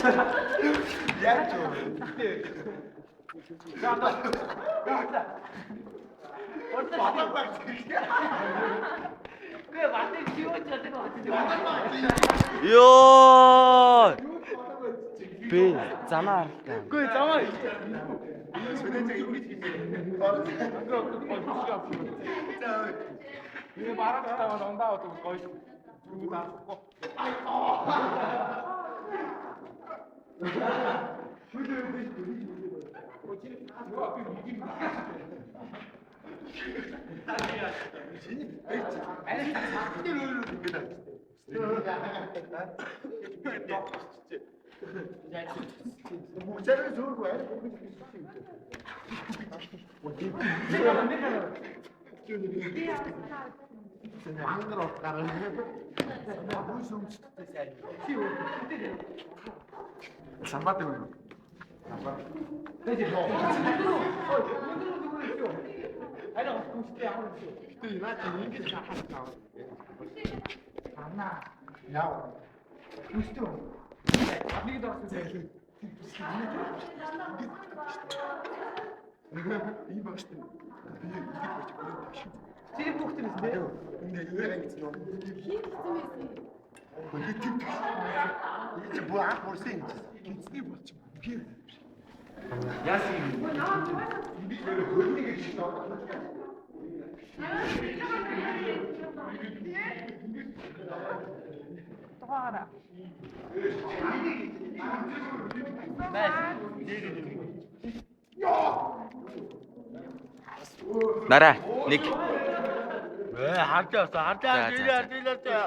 Яаж юу? Йоо. Би замаар. Үгүй замаа. Би барах таваа ондаа одоо гоё. Юу даахгүй. Муцараа зургүй аа. Ангар утгаар. Бүс өмчтэй сайн. Самбат юм. Самбат. Тэжээ. Айна хүчтэй ямар юм. Гэтэ наач ингэж хахах таа. Анаа. Яа. Хүчтэй. Нэг дөрөв зайлээ. Ийм багштай. Чи бүхтэй биз дээ. Ингээ юу яг гэсэн юм. Хин чи буаа бүрсэн гэж. Гинцний болч. Би. Яасан юм. Би хөлнийг гэж тоо. Тоогоорой. Нараа нэг. Хартаа За. дилээ.